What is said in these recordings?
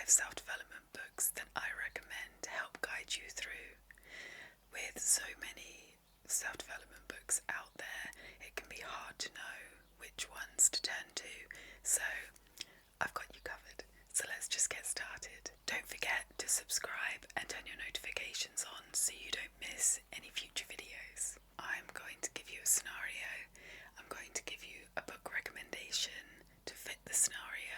self-development books that I recommend to help guide you through. With so many self-development books out there, it can be hard to know which ones to turn to, so I've got you covered. So let's just get started. Don't forget to subscribe and turn your notifications on so you don't miss any future videos. I'm going to give you a scenario. I'm going to give you a book recommendation to fit the scenario,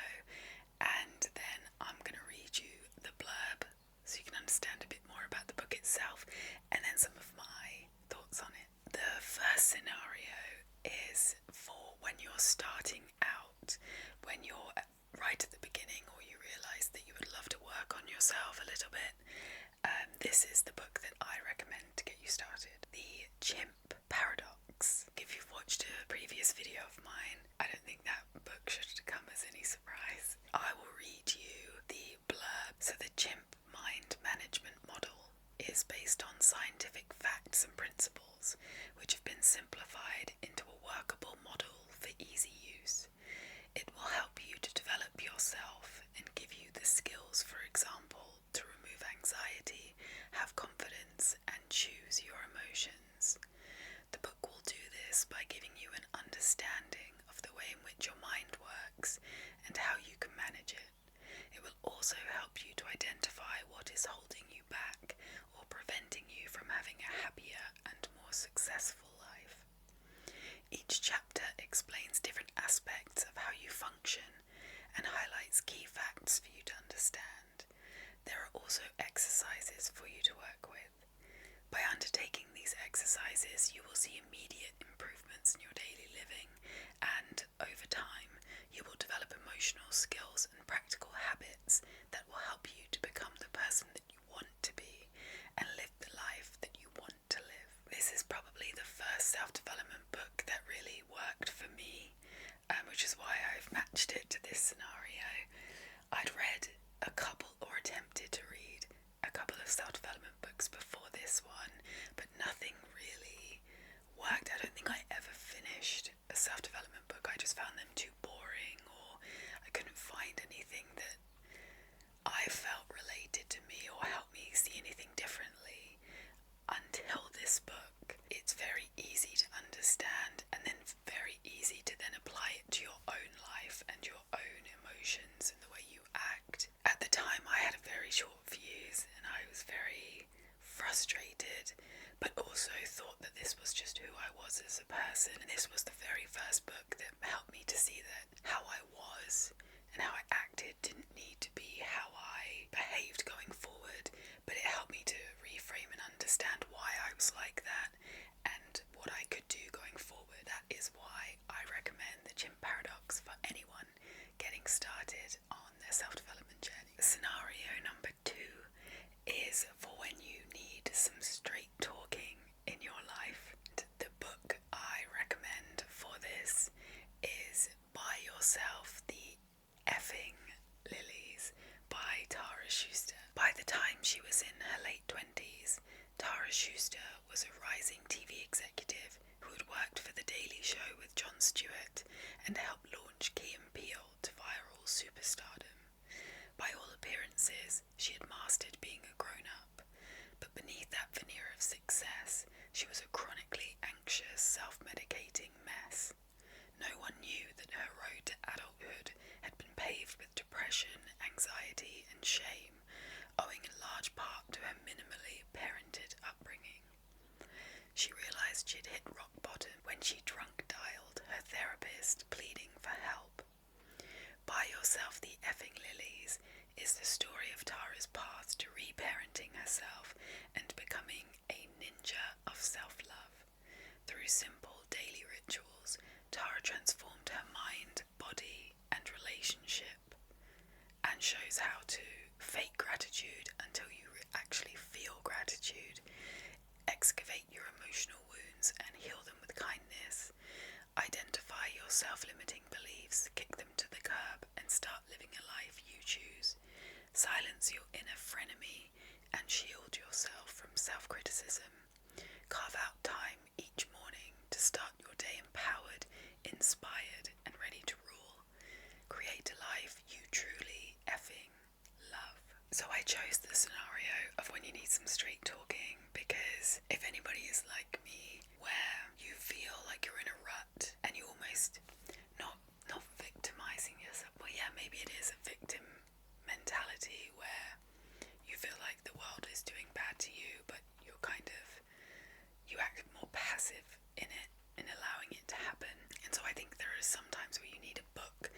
and then I'm going to read you the blurb so you can understand a bit more about the book itself, and then some of my thoughts on it. The first scenario is for when you're starting out, when you're right at the beginning, or you realise that you would love to work on yourself a little bit. This is the book that I recommend to get you started. The Chimp Paradox. If you've watched a previous video of mine, I don't think that book should come as any surprise. I will read you the blurb. So the Chimp mind management model is based on scientific facts and principles which have been simplified into a workable model for easy use. It will help you to develop yourself and give you the skills, for example, to remove anxiety, have confidence, and choose your emotions. The book will do this by giving you an understanding of the way in which your mind works and how you can manage it. It will also help you to identify what is holding you back or preventing you from having a happier and more successful life. Each chapter explains different aspects of how you function and highlights key facts for you to understand. There are also exercises for you to work with. By undertaking these exercises, you will see immediate improvements in your daily living, and over time, you will develop emotional skills and practical habits that will help you to become the person that you want to be and live the life that you want to live. This is probably the first self-development book that really worked for me, which is why I've matched it to this scenario. I'd read a couple, or attempted to read a couple of self-development books before this one, but nothing really worked. I don't think I ever finished a self-development book. I just found them too boring, or I couldn't find anything that I felt related to me or helped me see anything differently until this book. It's very easy to understand, and then very easy to then apply it to your own life and your own emotions and the way you act. At the time, I had a very short fuse and I was very frustrated, but also thought that this was just who I was as a person, and this was the very first book that helped me to see that how I was and how I acted didn't need to be how I behaved going forward, but it helped me to reframe and understand why I was like that and what I could do going forward. That is why I recommend the Chimp Paradox for anyone getting started on their self-development journey. Scenario number 2 is for when you need some straight talking in your life. The book I recommend for this is Buy Yourself the Effing Lilies by Tara Schuster. By the time she was in her late 20s, Tara Schuster was a rising TV executive who had worked for The Daily Show with Jon Stewart and helped launch Key and Peele to viral superstardom. By all appearances, she had mastered being a grown-up, but beneath that veneer of success, she was a chronically anxious, self-medicating mess. No one knew that her road to adulthood had been paved with depression, anxiety, and shame, owing in large part to her minimally parented upbringing. She realised she'd hit rock bottom when she drunk-dialed her therapist, pleading for help. Buy Yourself the Effing Lilies is the story of Tara's path to reparenting herself and becoming a ninja of self-love. Through simple daily rituals, Tara transformed her mind, body, and relationship, and shows how to fake gratitude until you actually feel gratitude, excavate your emotional wounds and heal them with kindness, identify your self-limiting beliefs, kick them to the curb, and start living a life you choose, silence your inner frenemy, and shield yourself from self-criticism. Carve out time each morning to start your day empowered, inspired, and ready to rule. Create a life you truly effing love. So I chose the scenario of when you need some straight talking, because if anybody is like me, where you feel like you're in a rut and you almost not victimizing yourself. Well, yeah, maybe it is a victim mentality where you feel like the world is doing bad to you, but you act more passive in it, in allowing it to happen. And so I think there are some times where you need a book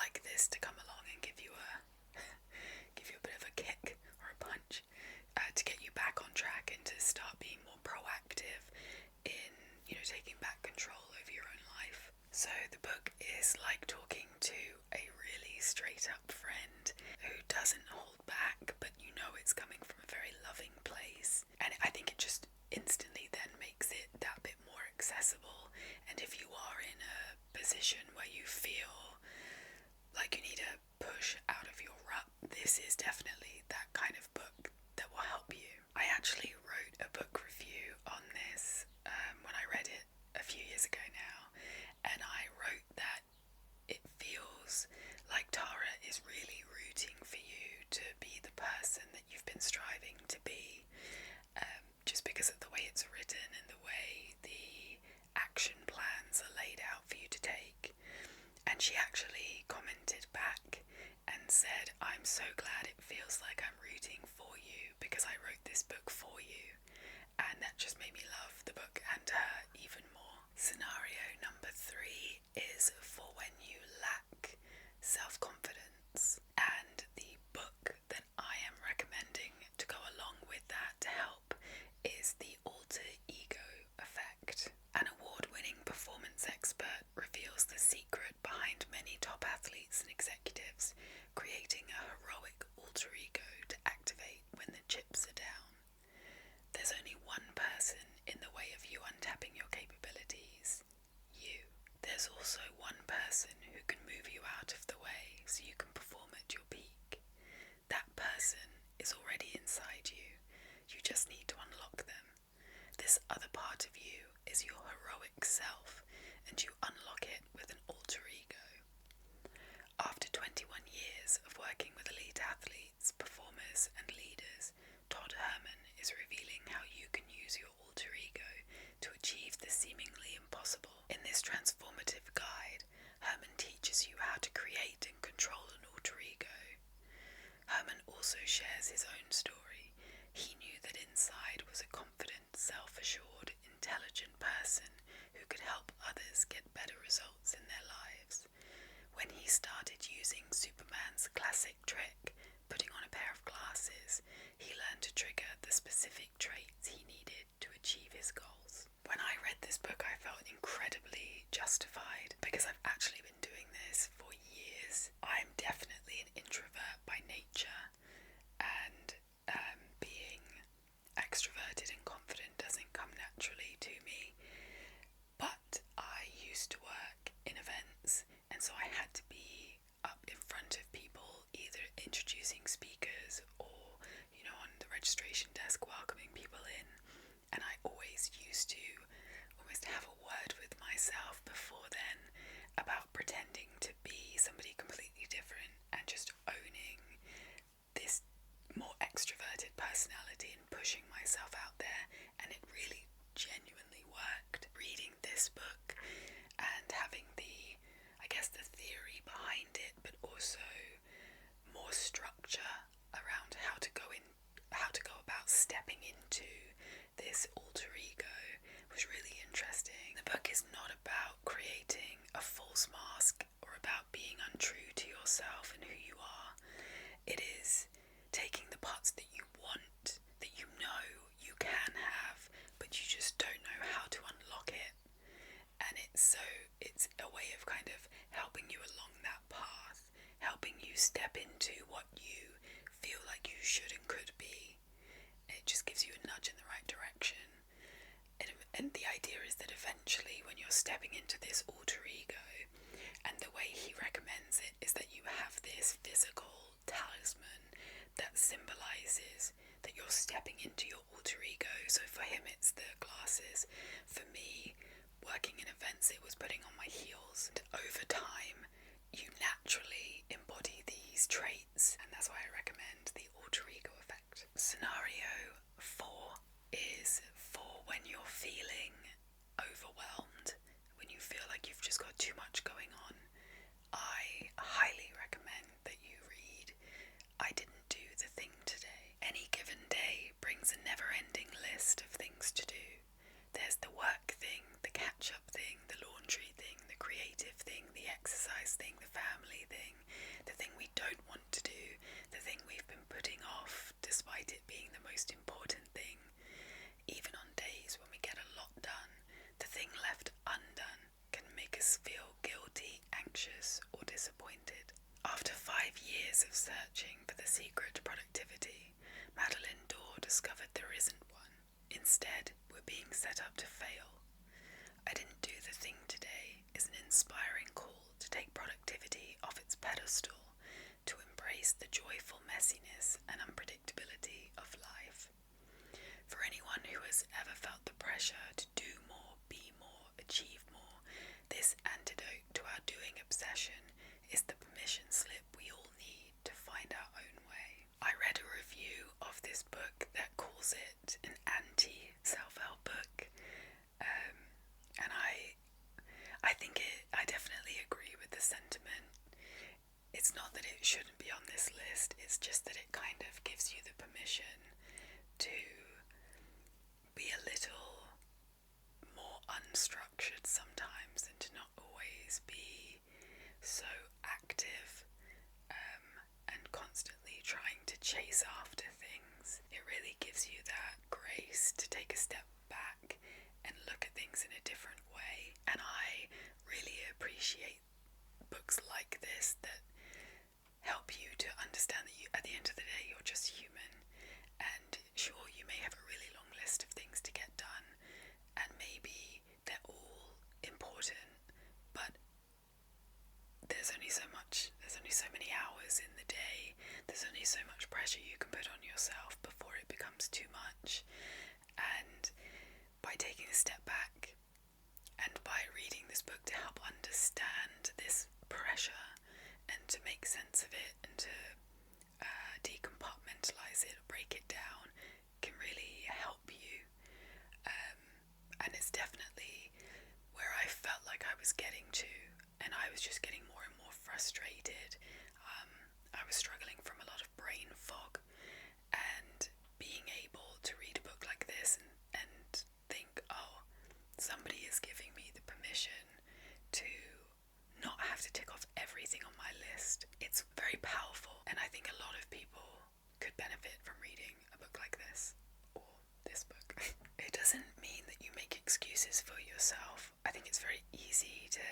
like this to come along and give you a bit of a kick or a punch, to get you back on track and to start being more proactive in, taking back control over your own life. So the book is like talking to a really straight up friend who doesn't hold back, but it's coming from a very loving place. And I think it just instantly then makes it that bit more accessible. And if you are in a position where you feel like you need a push out of your rut, this is definitely that kind of book that will help you. I actually wrote a book review on this when I read it a few years ago now, and I wrote that it feels like Tara is really rooting for you to be the person that you've been striving to be, just because of the way it's written and the way the action plans are laid out for you to take. And she actually commented back and said, "I'm so glad it feels like I'm rooting for you because I wrote this book for you." And that just made me love the book and her even more. Scenario number 3 is for when you lack self-confidence. And the book that I am recommending to go along with that to help is The Alter Ego Effect. An award-winning performance expert reveals the secret behind many top athletes and executives creating a heroic alter ego to activate when the chips are down. There's only one person in the way of you untapping your capabilities: you. There's also one person who can move you out of the way so you can perform at your peak. That person is already inside you. You just need to unlock them. This other part of you is your heroic self, and you unlock it with an alter ego. After 21 years of working with elite athletes, performers, and leaders, Todd Herman is revealing how you can use your alter ego to achieve the seemingly impossible. In this transformative guide, Herman teaches you how to create and control an alter ego. Herman also shares his own story. He knew that inside was a confident, self-assured, intelligent person who could help others get better results in their lives. When he started using Superman's classic trick, putting on a pair of glasses, he learned to trigger the specific traits he needed to achieve his goals. When I read this book, I felt incredibly justified because I've actually been doing this for years. I'm definitely an introvert by nature, and being extroverted and confident doesn't come naturally to me. But I used to work in events, and so I had to be up in front of people, either introducing speakers or, on the registration desk welcoming people in. And I always used to almost have a word with myself before then about pretending to be somebody completely different and just owning this more extroverted personality and pushing myself out there. And it really genuinely worked. Reading this book and having the theory behind it, but also more structure around how to go about stepping into this alter ego was really interesting. The book is not about creating a false mask or about being untrue to yourself and who you are. It is taking the parts that you want, that you can have, but you just don't know how to unlock it. And it's a way of kind of helping you along that path, helping you step into what you feel like you should and could be. It just gives you a nudge in the right direction. And the idea is that eventually when you're stepping into this alter ego, and the way he recommends it is that you have this physical talisman that symbolizes that you're stepping into your alter ego. So for him it's the glasses. For me, working in events, it was putting on my heels. And over time, you naturally embody these traits, and that's why I recommend the alter feeling overwhelmed, when you feel like you've just got too much going on, I highly recommend that you read I Didn't Do the Thing Today. Any given day brings a never-ending list of things to do. There's the work thing, the catch-up thing, the laundry thing, the creative thing, the exercise thing, the family thing, the thing we don't want to do, the thing we've been putting off despite it being the most important thing. Even on days when we get a lot done, the thing left undone can make us feel guilty, anxious, or disappointed. After 5 years of searching for the secret to productivity, Madeline Dorr discovered there isn't one. Instead, we're being set up to fail. I Didn't Do the Thing Today is an inspiring call to take productivity off its pedestal, to embrace the joyful messiness and unpredictability of life. For anyone who has ever felt the pressure to do more, be more, achieve more, this antidote to our doing obsession is the permission slip we all need to find our own way. I read a review of this book that calls it an anti-self-help book, and I think I definitely agree with the sentiment. It's not that it shouldn't be on this list, it's just that it kind of gives you the permission to be a little more unstructured sometimes and to not always be so active and constantly trying to chase after things. It really gives you that grace to take a step back and look at things in a different way. And I really appreciate books like this that help you to understand that you, at the end of the day, you're just human. And sure, you may have a really long list of things to get done, and maybe they're all important, but there's only so many hours in the day, there's only so much pressure you can put on yourself before it becomes too much. And by taking a step back and by reading this book to help understand this pressure and to make sense of it and to decompartmentalize it, break it down, can really help you. And it's definitely where I felt like I was getting to, and I was just getting more and more frustrated. I was struggling from a lot of brain fog, and being able to read a book like this and think, oh, somebody is giving me the permission to not have to tick off everything on my list. It's very powerful, and I think a lot of people could benefit from reading a book like this, or this book. It doesn't mean that you make excuses for yourself. I think it's very easy to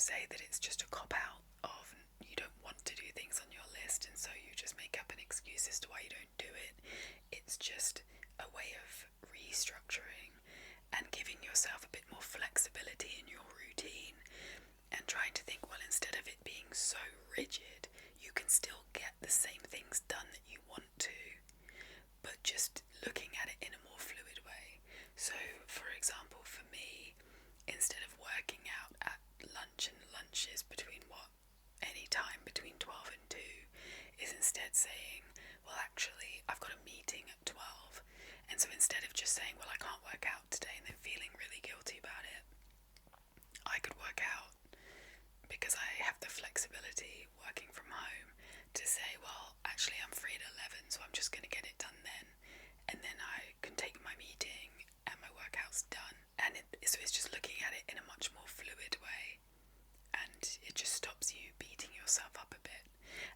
say that it's just a cop-out of you don't want to do things on your list, and so you just make up an excuse as to why you don't do it. It's just a way of restructuring and giving yourself a bit more flexibility in your routine, and trying to think, well, instead of it being so rigid, you can still get the same things done that you want to, but just looking at it in a more fluid way. So, for example, for me, instead of working out at lunch and lunches between any time between 12 and 2, is instead saying, well, actually, I've got a meeting at 12, and so instead of just saying, well, I can't work out today, and then feeling really guilty about it, I could work out, because I have the flexibility working from home, to say, well, actually I'm free at 11, so I'm just going to get it done then, and then I can take my meeting and my workout's done. And so it's just looking at it in a much more fluid way, and it just stops you beating yourself up a bit.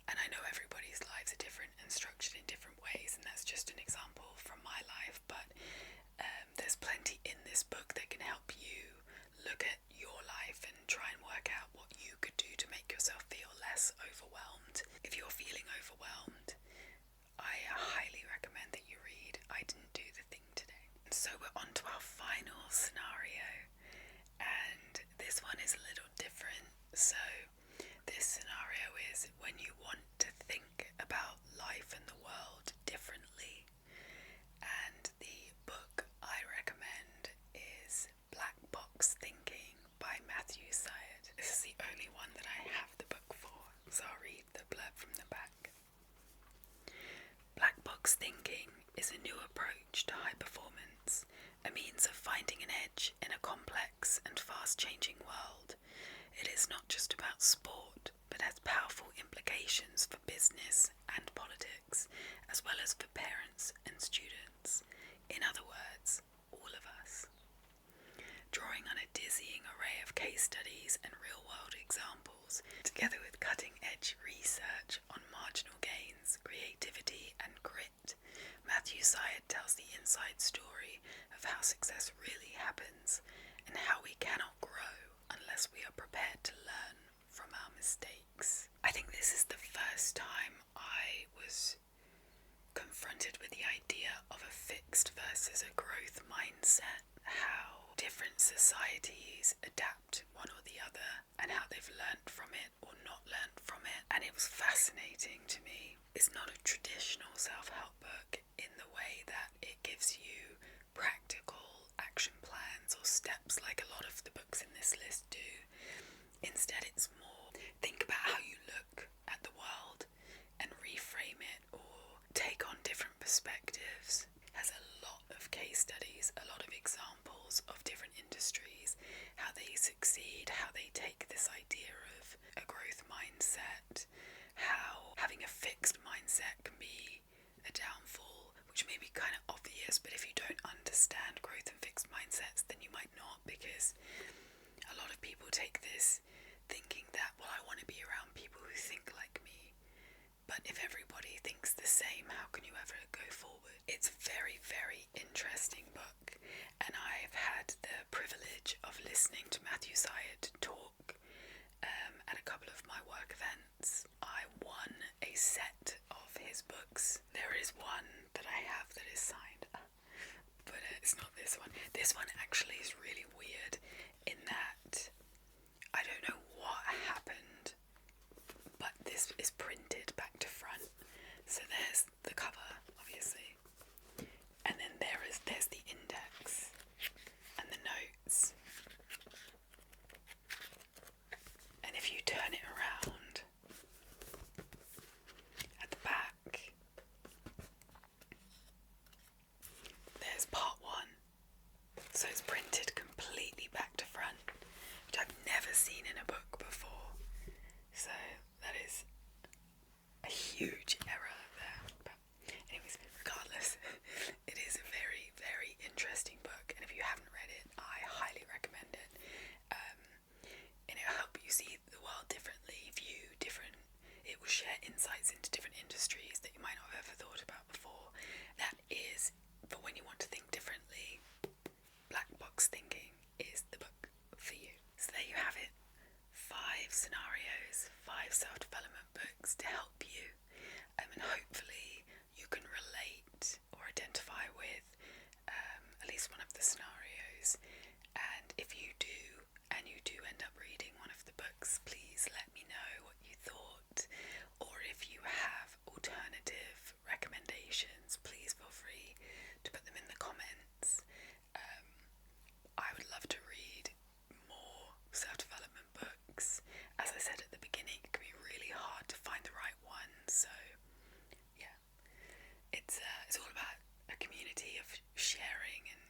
And I know everybody's lives are different and structured in different ways, and that's just an example from my life, but there's plenty in this book that can help you look at your life and try and work out what you could do to make yourself feel less overwhelmed. If you're feeling overwhelmed, I highly recommend that you read I Didn't Do the Thing Today. So we're on to our final scenario, and this one is a little edge in a complex and fast-changing world. It is not just about sport, but has powerful implications for business and politics, as well as for parents and students. In other words, all of us. Drawing on a dizzying array of case studies and real-world examples, together with cutting-edge research on marginal gains, creativity and grit, Matthew Syed tells the inside story of how success really happens and how we cannot grow unless we are prepared to learn from our mistakes. I think this is the first time I was confronted with the idea of a fixed versus a growth mindset, how different societies adapt one or the other, and how they've learnt from it or not learnt from it. And it was fascinating to me. It's not a traditional self-help book in the way that it gives you practical action plans or steps like a lot of the books in this list do. Instead, it's more think about how you look at the world and reframe it or take on different perspectives. It has a lot of case studies, a lot of examples of different industries, how they succeed, how they take this idea of a growth mindset, how having a fixed mindset can be a downfall, which may be kind of obvious, but if you don't understand growth and fixed mindsets, then you might not, because a lot of people take this thinking that, well, I want to be around people who think like me. But if everybody thinks the same, how can you ever go forward? It's a very, very interesting book, and I've had the privilege of listening to Matthew Syed talk at a couple of my work events. I won a set of his books. There is one that I have that is signed, but it's not this one. This one actually is really weird in that I don't know what happened, but this is printed back to front. So there's the cover, obviously, and then there's the index and the notes. And if you turn it around at the back, there's part one. So it's printed completely back to front, which I've never seen in a book before. So that is a huge error there. But anyways, regardless, it is a very, very interesting book, and if you haven't read it, I highly recommend it. And it'll help you see the world differently, view different, it will share insights into different industries that you might not have ever thought about before. That is, for when you want to think differently, Black Box Thinking is the book for you. So there you have it. 5 scenarios, 5 self-development books to help you, and hopefully you can relate or identify with at least one of the scenarios. And if you do, and you do end up reading one of the books, please let me know what you thought, or if you have alternative recommendations, please feel free to put them in the comments. I would love to read more self-development books. As I said at the beginning, it can be really hard to find the right one, so yeah, it's all about a community of sharing and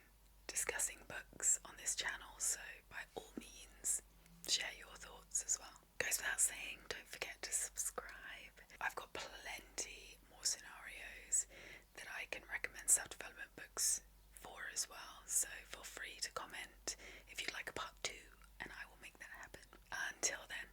discussing books on this channel, so by all means, share your thoughts as well. Goes without saying, don't forget to subscribe. I've got plenty more scenarios that I can recommend self-development books for as well, so feel free to comment if you'd like a part 2, and I will make that happen. Until then,